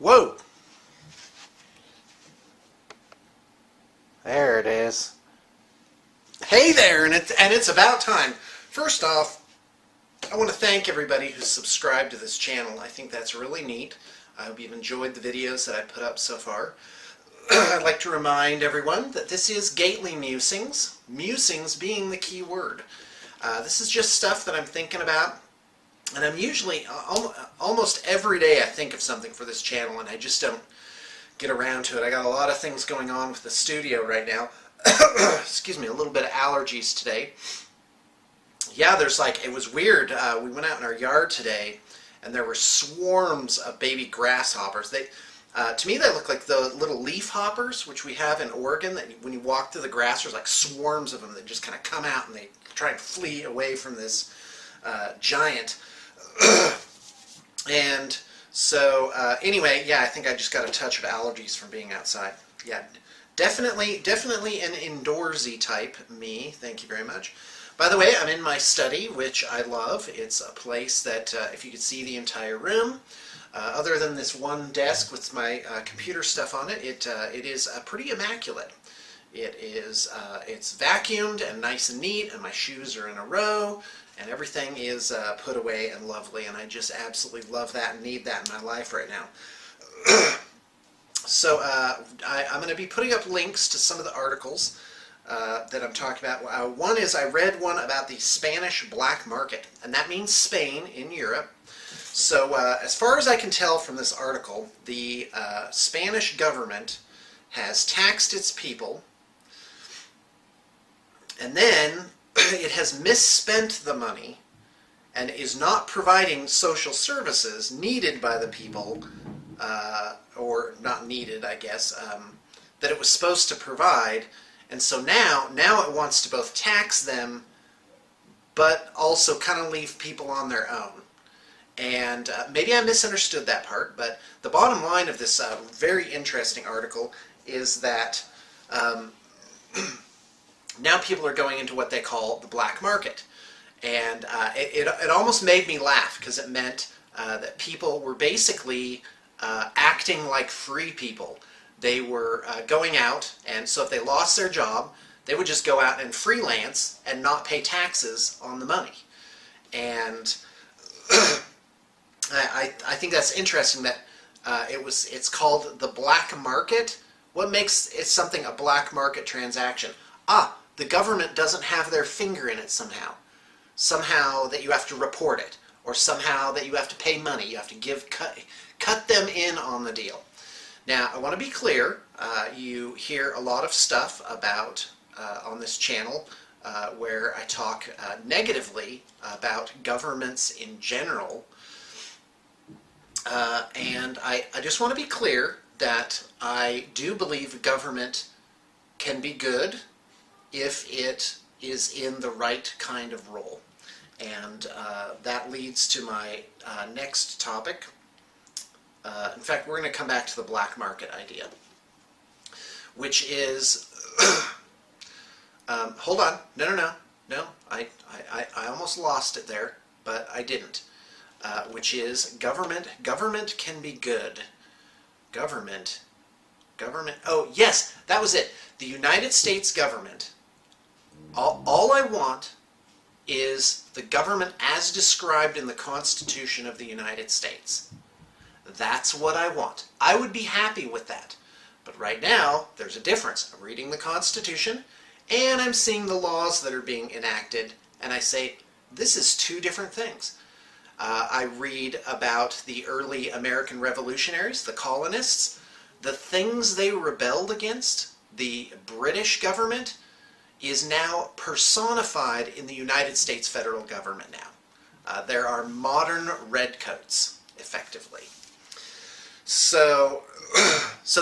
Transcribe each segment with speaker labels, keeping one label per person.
Speaker 1: Whoa! There it is. Hey there, and it's about time. First off, I want to thank everybody who's subscribed to this channel. I think that's really neat. I hope you've enjoyed the videos that I put up so far. I'd like to remind everyone that this is Gately Musings, musings being the key word. This is just stuff that I'm thinking about, and I'm usually, almost every day I think of something for this channel, and I just don't get around to it. I got a lot of things going on with the studio right now. Excuse me, a little bit of allergies today. Yeah, it was weird. We went out in our yard today, and there were swarms of baby grasshoppers. To me, they look like the little leaf hoppers, which we have in Oregon, that when you walk through the grass, there's like swarms of them that just kind of come out and they try and flee away from this giant. And so, anyway, yeah, I think I just got a touch of allergies from being outside. Yeah, definitely an indoorsy type, me. Thank you very much. By the way, I'm in my study, which I love. It's a place that, if you could see the entire room, other than this one desk with my computer stuff on it, it is pretty immaculate. It's vacuumed and nice and neat, and my shoes are in a row, and everything is put away and lovely, and I just absolutely love that and need that in my life right now. So I'm going to be putting up links to some of the articles that I'm talking about. One is I read one about the Spanish black market, and that means Spain in Europe. So as far as I can tell from this article, the Spanish government has taxed its people, and then it has misspent the money and is not providing social services needed by the people, or not needed, I guess, that it was supposed to provide. And so now it wants to both tax them, but also kind of leave people on their own. And maybe I misunderstood that part, but the bottom line of this very interesting article is that now people are going into what they call the black market. And it almost made me laugh, because it meant that people were basically acting like free people. They were going out, and so if they lost their job, they would just go out and freelance and not pay taxes on the money. And I think that's interesting that it's called the black market. What makes it something a black market transaction? The government doesn't have their finger in it somehow. Somehow that you have to report it, or somehow that you have to pay money. You have to cut them in on the deal. Now, I want to be clear. You hear a lot of stuff about on this channel where I talk negatively about governments in general. And I just want to be clear that I do believe government can be good if it is in the right kind of role. And that leads to my next topic. In fact, we're going to come back to the black market idea, which is, hold on, no, I almost lost it there, but I didn't. Which is government can be good. Government, oh yes, that was it. The United States government, all I want is the government as described in the Constitution of the United States. That's what I want. I would be happy with that. But right now, there's a difference. I'm reading the Constitution, and I'm seeing the laws that are being enacted, and I say, this is two different things. I read about the early American revolutionaries, the colonists, the things they rebelled against. The British government is now personified in the United States federal government now. There are modern redcoats, effectively. So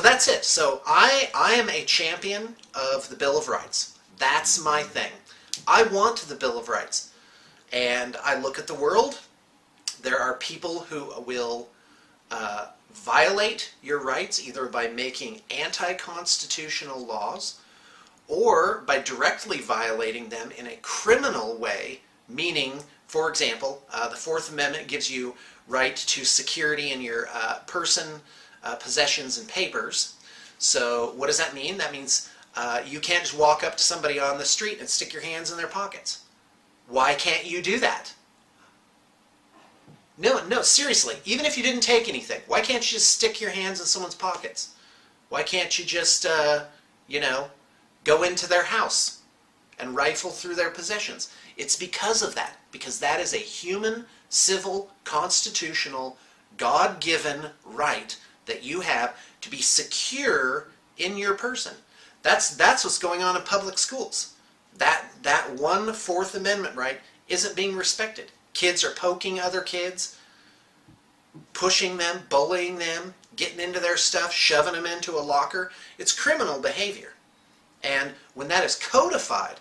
Speaker 1: that's it. So I am a champion of the Bill of Rights. That's my thing. I want the Bill of Rights. And I look at the world. There are people who will violate your rights either by making anti-constitutional laws or by directly violating them in a criminal way, meaning, for example, the Fourth Amendment gives you right to security in your person, possessions and papers. So what does that mean? That means you can't just walk up to somebody on the street and stick your hands in their pockets. Why can't you do that? No, seriously, even if you didn't take anything, why can't you just stick your hands in someone's pockets? Why can't you just, go into their house and rifle through their possessions? It's because of that, because that is a human, civil, constitutional, God-given right that you have to be secure in your person. That's what's going on in public schools. That one Fourth Amendment right isn't being respected. Kids are poking other kids, pushing them, bullying them, getting into their stuff, shoving them into a locker. It's criminal behavior. And when that is codified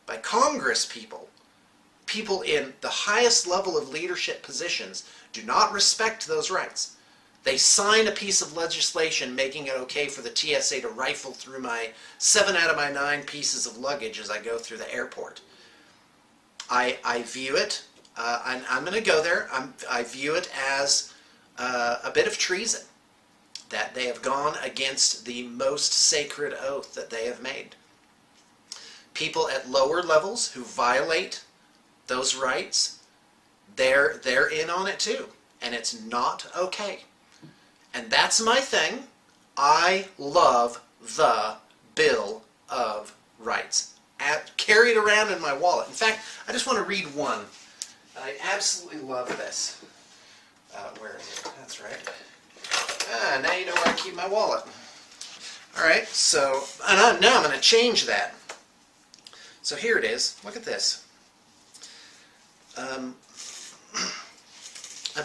Speaker 1: by Congress people in the highest level of leadership positions do not respect those rights. They sign a piece of legislation making it okay for the TSA to rifle through my 7 out of my 9 pieces of luggage as I go through the airport. I view it, I'm going to go there, I view it as a bit of treason, that they have gone against the most sacred oath that they have made. People at lower levels who violate those rights, they're in on it too, and it's not okay. And that's my thing. I love the Bill of Rights. Carry it around in my wallet. In fact, I just want to read one. I absolutely love this. Where is it? That's right. Now you know where I keep my wallet. Alright, so now I'm going to change that. So here it is. Look at this. I've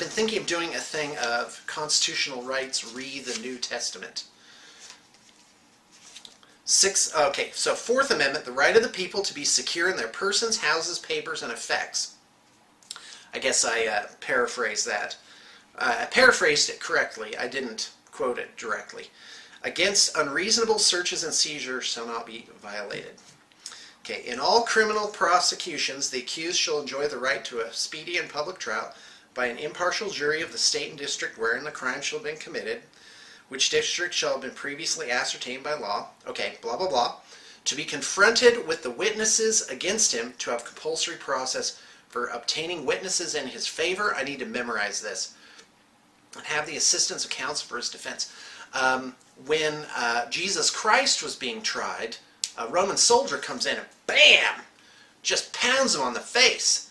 Speaker 1: been thinking of doing a thing of constitutional rights re the New Testament. Okay, so Fourth Amendment, the right of the people to be secure in their persons, houses, papers, and effects. I guess I paraphrased that. I paraphrased it correctly. I didn't quote it directly. Against unreasonable searches and seizures shall not be violated. Okay, in all criminal prosecutions, the accused shall enjoy the right to a speedy and public trial by an impartial jury of the state and district wherein the crime shall have been committed, which district shall have been previously ascertained by law. Okay, blah, blah, blah. To be confronted with the witnesses against him, to have compulsory process for obtaining witnesses in his favor. I need to memorize this. And have the assistance of counsel for his defense. When Jesus Christ was being tried, a Roman soldier comes in and bam! Just pounds him on the face.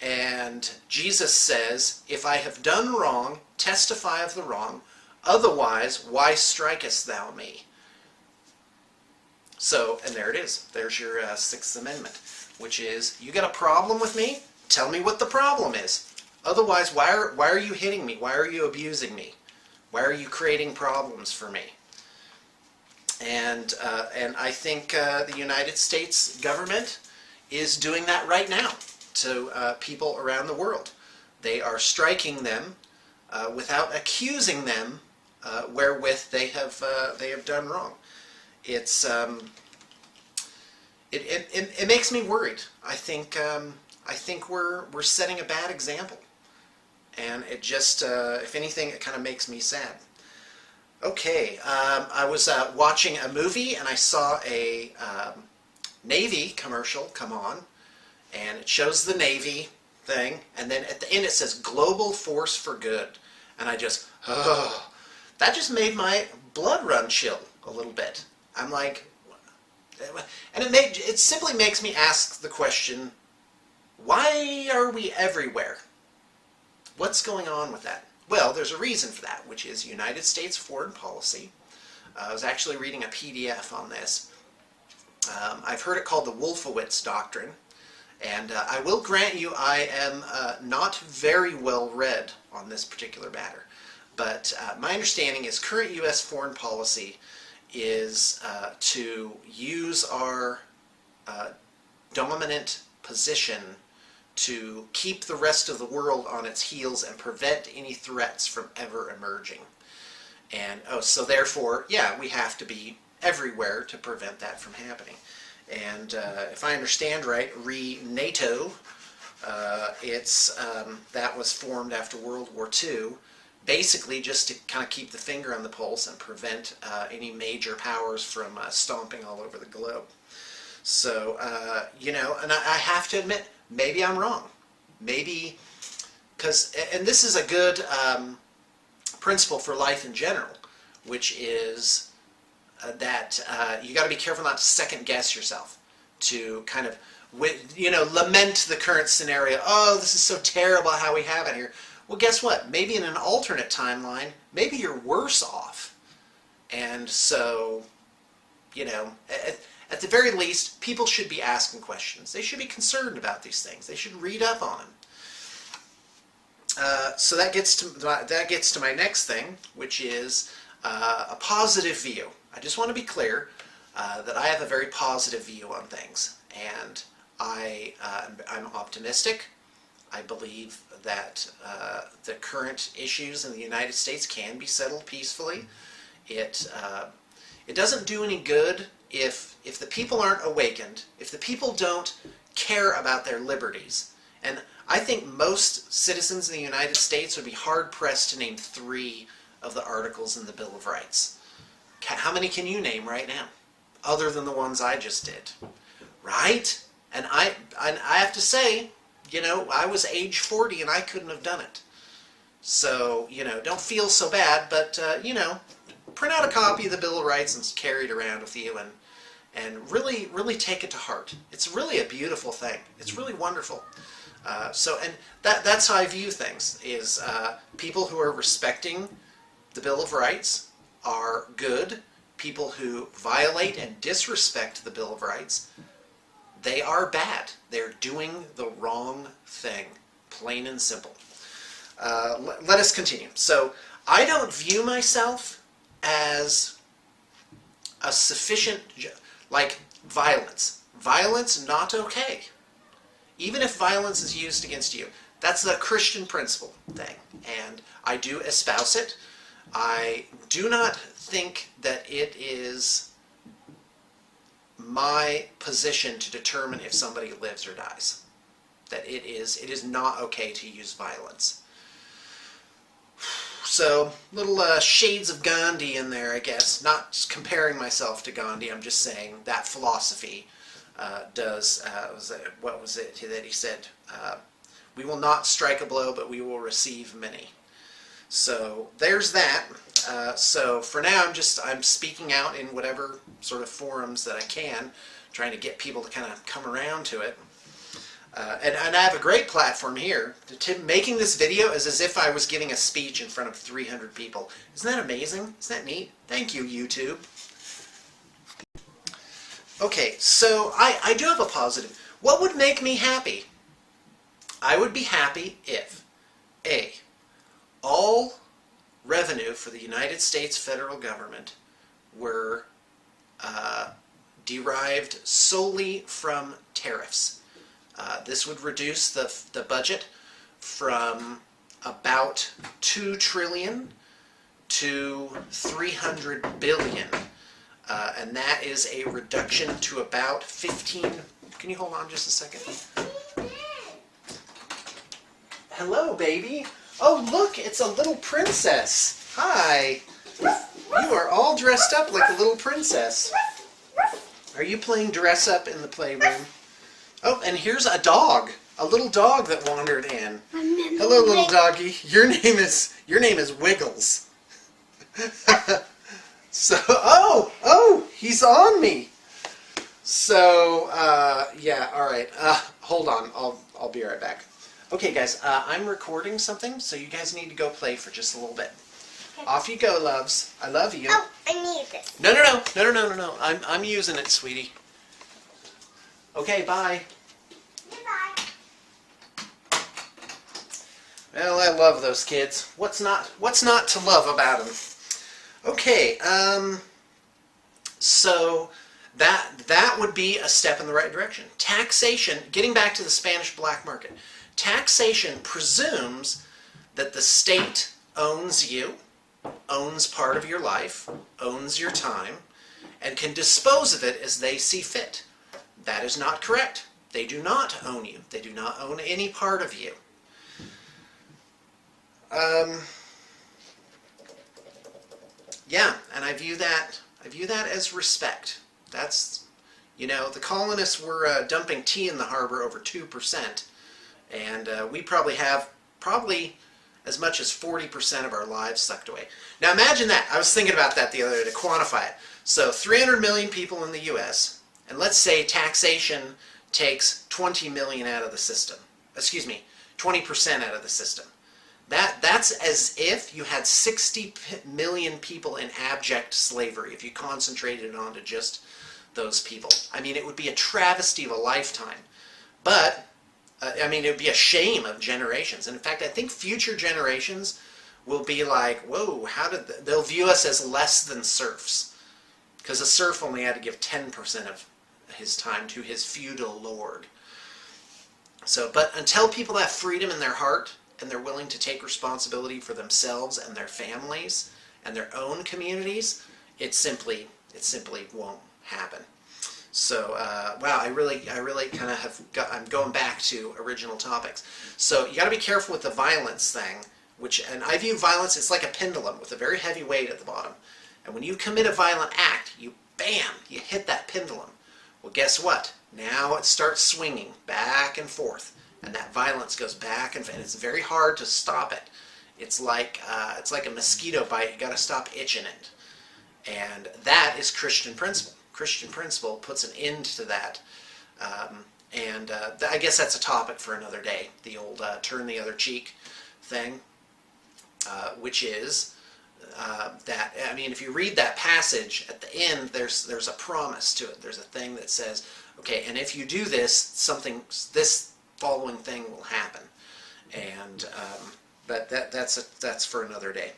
Speaker 1: And Jesus says, if I have done wrong, testify of the wrong. Otherwise, why strikest thou me? So, and there it is. There's your Sixth Amendment, which is, you got a problem with me? Tell me what the problem is. Otherwise, why are you hitting me? Why are you abusing me? Why are you creating problems for me? And I think the United States government is doing that right now to people around the world. They are striking them without accusing them wherewith they have done wrong. It's it makes me worried. I think we're setting a bad example, and it just if anything, it kind of makes me sad. Okay, I was watching a movie and I saw a Navy commercial come on, and it shows the Navy thing, and then at the end it says Global Force for Good, and I just, oh, that just made my blood run chill a little bit. I'm like, and it simply makes me ask the question, why are we everywhere? What's going on with that? Well, there's a reason for that, which is United States foreign policy. I was actually reading a PDF on this. I've heard it called the Wolfowitz Doctrine, and I will grant you I am not very well read on this particular matter. But my understanding is current U.S. foreign policy is to use our dominant position to keep the rest of the world on its heels and prevent any threats from ever emerging. And so therefore, yeah, we have to be everywhere to prevent that from happening. And if I understand right, NATO, that was formed after World War II basically just to kind of keep the finger on the pulse and prevent any major powers from stomping all over the globe. So, you know, and I have to admit, maybe I'm wrong. Maybe, and this is a good principle for life in general, which is that you got to be careful not to second guess yourself, to kind of, you know, lament the current scenario. Oh, this is so terrible how we have it here. Well, guess what? Maybe in an alternate timeline, maybe you're worse off. And so, you know, at the very least, people should be asking questions. They should be concerned about these things. They should read up on them. So that gets to my next thing, which is a positive view. I just want to be clear that I have a very positive view on things, and I'm optimistic. I believe that the current issues in the United States can be settled peacefully. It doesn't do any good if the people aren't awakened, if the people don't care about their liberties. And I think most citizens in the United States would be hard-pressed to name 3 of the articles in the Bill of Rights. How many can you name right now, other than the ones I just did? Right? And I have to say, you know, I was age 40 and I couldn't have done it. So, you know, don't feel so bad, but, you know, print out a copy of the Bill of Rights and carry it around with you, and really, really take it to heart. It's really a beautiful thing. It's really wonderful. And that's how I view things, is people who are respecting the Bill of Rights are good. People who violate and disrespect the Bill of Rights, they are bad. They're doing the wrong thing, plain and simple. Let us continue. So I don't view myself as a sufficient, like violence. Violence, not okay. Even if violence is used against you. That's the Christian principle thing, and I do espouse it. I do not think that it is my position to determine if somebody lives or dies. That it is not okay to use violence. So, little shades of Gandhi in there, I guess. Not comparing myself to Gandhi, I'm just saying that philosophy what was it that he said? We will not strike a blow, but we will receive many. So there's that. So for now, I'm speaking out in whatever sort of forums that I can, trying to get people to kind of come around to it. And I have a great platform here. Making this video is as if I was giving a speech in front of 300 people. Isn't that amazing? Isn't that neat? Thank you, YouTube. Okay, so I do have a positive. What would make me happy? I would be happy if, A, all revenue for the United States federal government were derived solely from tariffs. This would reduce the budget from about $2 trillion to $300 billion. And that is a reduction to about 15... Can you hold on just a second? Hello, baby. Oh, look, it's a little princess. Hi. You are all dressed up like a little princess. Are you playing dress up in the playroom? Oh, and here's a dog. A little dog that wandered in. Hello, little doggy. Your name is Wiggles. So, oh, he's on me. So, yeah, all right. Hold on, I'll be right back. Okay, guys, I'm recording something, so you guys need to go play for just a little bit. Okay. Off you go, loves. I love you.
Speaker 2: Oh, I need this.
Speaker 1: No. I'm using it, sweetie. Okay, bye.
Speaker 2: Goodbye.
Speaker 1: Well, I love those kids. What's not to love about them? Okay, so that would be a step in the right direction. Taxation, getting back to the Spanish black market, taxation presumes that the state owns you, owns part of your life, owns your time, and can dispose of it as they see fit. That is not correct. They do not own you. They do not own any part of you. Yeah, and I view that as respect. That's, the colonists were dumping tea in the harbor over 2%, and we probably have as much as 40% of our lives sucked away. Now imagine that. I was thinking about that the other day to quantify it. So 300 million people in the U.S., and let's say taxation takes 20 million out of the system. Excuse me, 20% out of the system. That's as if you had 60 million people in abject slavery if you concentrated onto just those people. I mean, it would be a travesty of a lifetime. But, it would be a shame of generations. And in fact, I think future generations will be like, whoa, they'll view us as less than serfs. Because a serf only had to give 10% of his time to his feudal lord. So, but until people have freedom in their heart, and they're willing to take responsibility for themselves and their families and their own communities, it simply won't happen. So, wow, I really kind of I'm going back to original topics. So you got to be careful with the violence thing, and I view violence, it's like a pendulum with a very heavy weight at the bottom. And when you commit a violent act, you hit that pendulum. Well, guess what? Now it starts swinging back and forth. And that violence goes back and it's very hard to stop it. It's like a mosquito bite. You got to stop itching it, and that is Christian principle. Christian principle puts an end to that, I guess that's a topic for another day. The old turn the other cheek thing, which is that if you read that passage at the end, there's a promise to it. There's a thing that says, okay, and if you do this, this following thing will happen, and but that's for another day.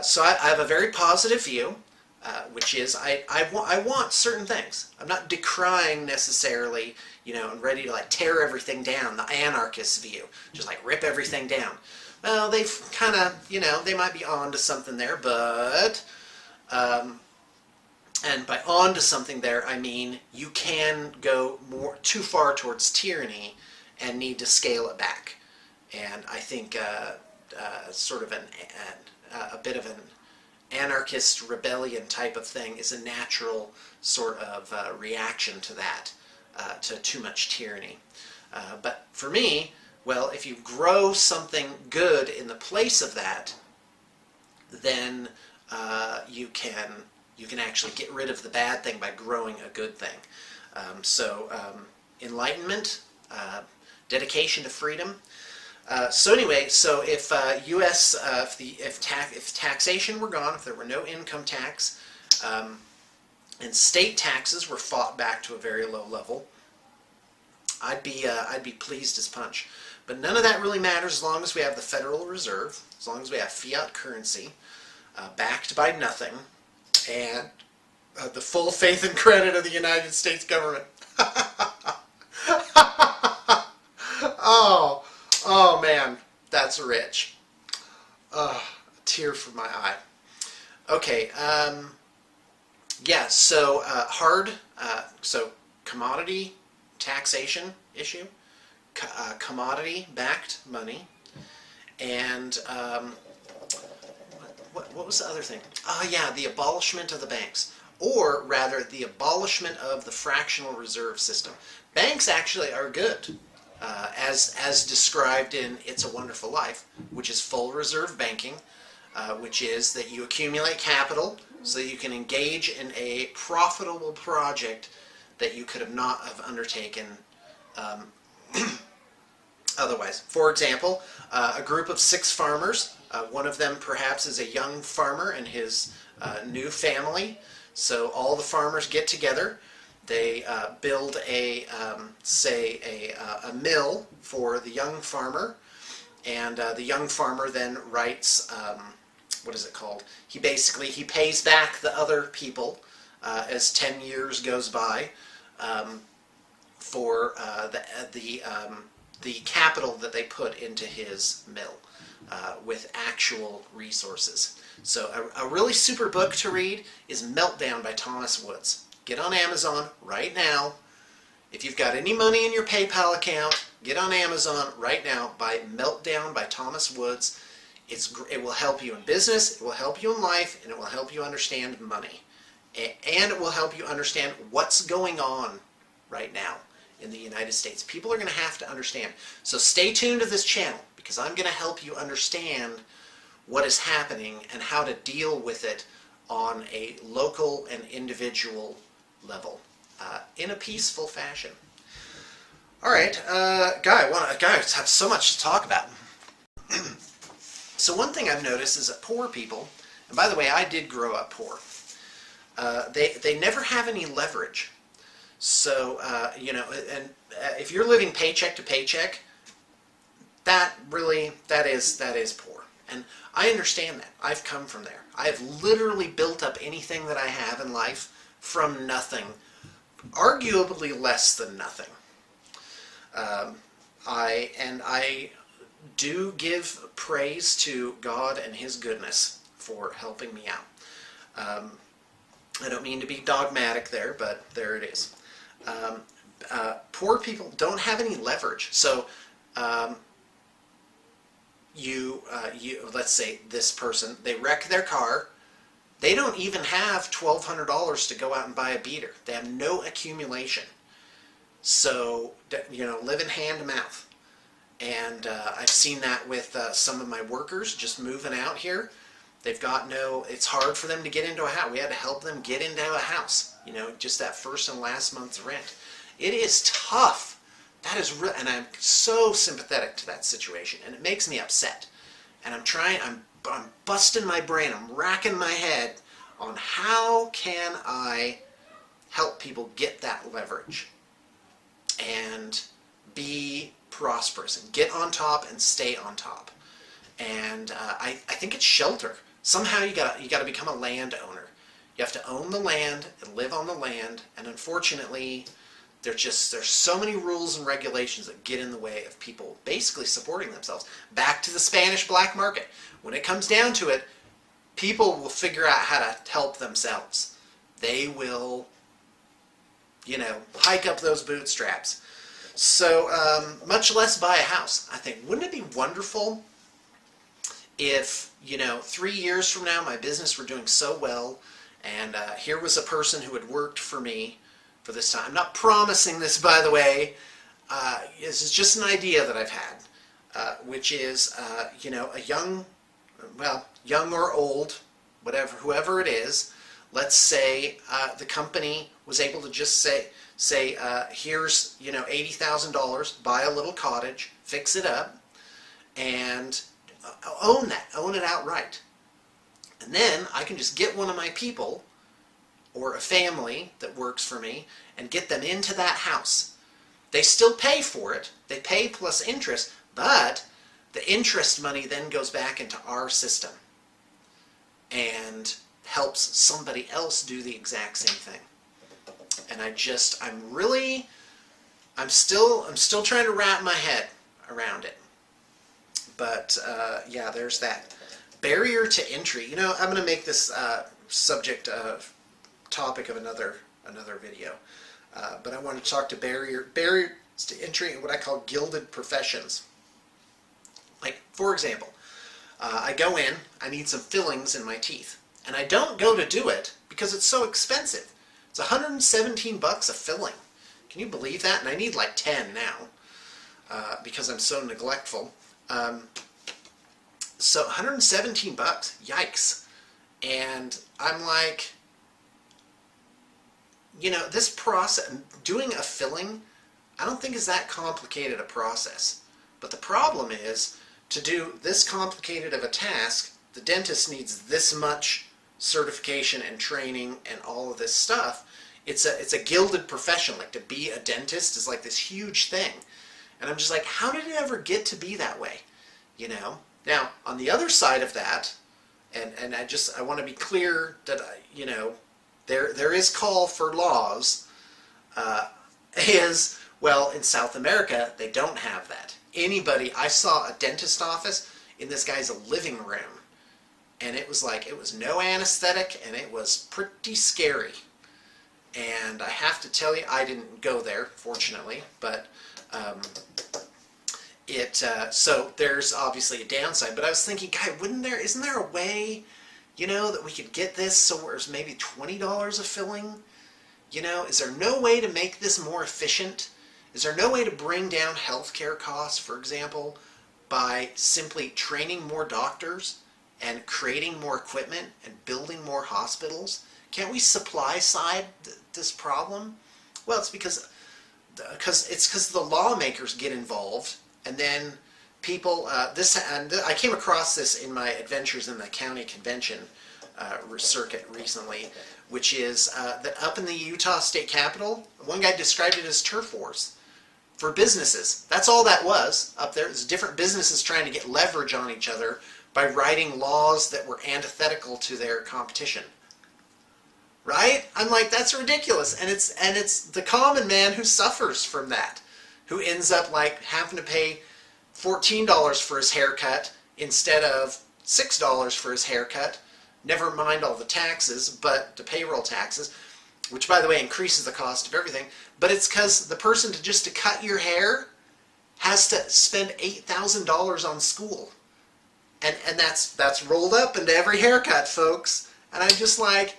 Speaker 1: So I have a very positive view, which is I want certain things. I'm not decrying necessarily, and ready to like tear everything down. The anarchist view, just like rip everything down. Well, they've kind of, they might be on to something there, but and by on to something there, I mean you can go too far towards tyranny and need to scale it back. And I think sort of a bit of an anarchist rebellion type of thing is a natural sort of reaction to that, to too much tyranny. But for me, well, if you grow something good in the place of that, then you can actually get rid of the bad thing by growing a good thing. Enlightenment, dedication to freedom. So anyway, so if if taxation were gone, if there were no income tax, and state taxes were fought back to a very low level, I'd be pleased as punch. But none of that really matters as long as we have the Federal Reserve, as long as we have fiat currency, backed by nothing, and the full faith and credit of the United States government. Oh man, that's rich. A tear from my eye. Okay, yeah, so so commodity taxation issue, commodity-backed money, and what was the other thing? Oh yeah, the abolishment of the banks, or rather the abolishment of the fractional reserve system. Banks actually are good. As described in It's a Wonderful Life, which is full reserve banking, which is that you accumulate capital so that you can engage in a profitable project that you could have not have undertaken otherwise. For example, a group of 6 farmers, one of them perhaps is a young farmer and his new family, so all the farmers get together. They build a mill for the young farmer, and the young farmer then writes, what is it called? He pays back the other people as 10 years goes by for the capital that they put into his mill with actual resources. So a really super book to read is Meltdown by Thomas Woods. Get on Amazon right now. If you've got any money in your PayPal account, get on Amazon right now. Buy Meltdown by Thomas Woods. It will help you in business, it will help you in life, and it will help you understand money. And it will help you understand what's going on right now in the United States. People are going to have to understand. So stay tuned to this channel, because I'm going to help you understand what is happening and how to deal with it on a local and individual level in a peaceful fashion. All right, guys have so much to talk about. So one thing I've noticed is that poor people, and by the way, I did grow up poor, they never have any leverage. So, you know, and if you're living paycheck to paycheck, that is poor. And I understand that. I've come from there. I've literally built up anything that I have in life from nothing, arguably less than nothing. I do give praise to God and His goodness for helping me out. I don't mean to be dogmatic there, but there it is. Poor people don't have any leverage. So let's say this person, they wreck their car. They don't even have $1,200 to go out and buy a beater. They have no accumulation. So, you know, living hand to mouth. And I've seen that with some of my workers just moving out here. They've got it's hard for them to get into a house. We had to help them get into a house, you know, just that first and last month's rent. It is tough. That is real, and I'm so sympathetic to that situation, and it makes me upset. And I'm busting my brain, I'm racking my head on how can I help people get that leverage and be prosperous and get on top and stay on top. And I think it's shelter. Somehow you gotta become a landowner. You have to own the land and live on the land. And unfortunately, there's so many rules and regulations that get in the way of people basically supporting themselves. Back to the Spanish black market. When it comes down to it, people will figure out how to help themselves. They will, you know, hike up those bootstraps. So, much less buy a house. I think, wouldn't it be wonderful if, you know, 3 years from now my business were doing so well, and here was a person who had worked for me for this time. I'm not promising this, by the way. This is just an idea that I've had, which is, you know, a young or old, whoever it is, let's say the company was able to just say, here's, you know, $80,000, buy a little cottage, fix it up, and own it outright. And then I can just get one of my people or a family that works for me and get them into that house. They still pay for it. They pay plus interest, but the interest money then goes back into our system and helps somebody else do the exact same thing. And I'm still trying to wrap my head around it. But yeah, there's that barrier to entry. You know, I'm going to make this topic of another video. But I want to talk to barriers to entry and what I call gilded professions. Like, for example, I go in, I need some fillings in my teeth, and I don't go to do it because it's so expensive. It's $117 a filling. Can you believe that? And I need like 10 now because I'm so neglectful. So $117, yikes. And I'm like, you know, this process, doing a filling, I don't think is that complicated a process. But the problem is, to do this complicated of a task, the dentist needs this much certification and training and all of this stuff. It's a gilded profession. Like, to be a dentist is like this huge thing. And I'm just like, how did it ever get to be that way? You know? Now, on the other side of that, and I want to be clear that, you know, there is call for laws, well, in South America, they don't have that. I saw a dentist office in this guy's living room, and it was like, it was no anesthetic, and it was pretty scary. And I have to tell you, I didn't go there, fortunately, but So there's obviously a downside, but I was thinking, guy, isn't there a way, that we could get this so it's maybe $20 a filling? Is there no way to make this more efficient? Is there no way to bring down healthcare costs, for example, by simply training more doctors and creating more equipment and building more hospitals? Can't we supply side this problem? Well, it's because the lawmakers get involved, and then people. I came across this in my adventures in the county convention circuit recently, which is that up in the Utah State Capitol, one guy described it as turf wars for businesses. That's all that was up there. It was different businesses trying to get leverage on each other by writing laws that were antithetical to their competition. Right? I'm like, that's ridiculous. And it's the common man who suffers from that, who ends up like having to pay $14 for his haircut instead of $6 for his haircut. Never mind all the taxes, but the payroll taxes, which by the way increases the cost of everything. But it's because the person to cut your hair has to spend $8,000 on school. And that's rolled up into every haircut, folks. And I'm just like,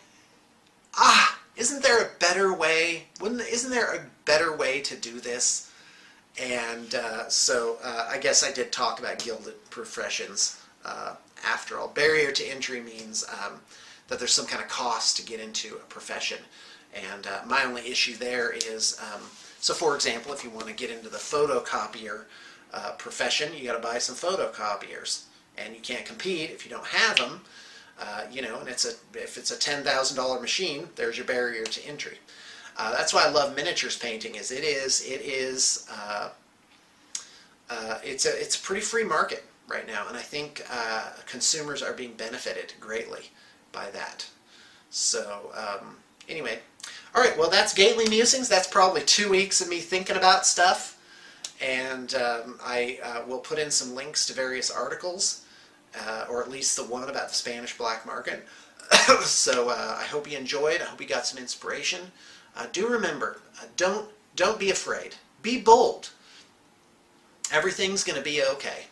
Speaker 1: isn't there a better way? Isn't there a better way to do this? And so I guess I did talk about gilded professions. After all, barrier to entry means that there's some kind of cost to get into a profession. And my only issue there is, so for example, if you want to get into the photocopier profession, you got to buy some photocopiers. And you can't compete if you don't have them. And if it's a $10,000 machine, there's your barrier to entry. That's why I love miniatures painting. It's a pretty free market right now, and I think consumers are being benefited greatly by that. So anyway, all right. Well, that's Gately Musings. That's probably 2 weeks of me thinking about stuff, and I will put in some links to various articles. Or at least the one about the Spanish black market. So I hope you enjoyed. I hope you got some inspiration. Do remember, don't be afraid. Be bold. Everything's going to be okay.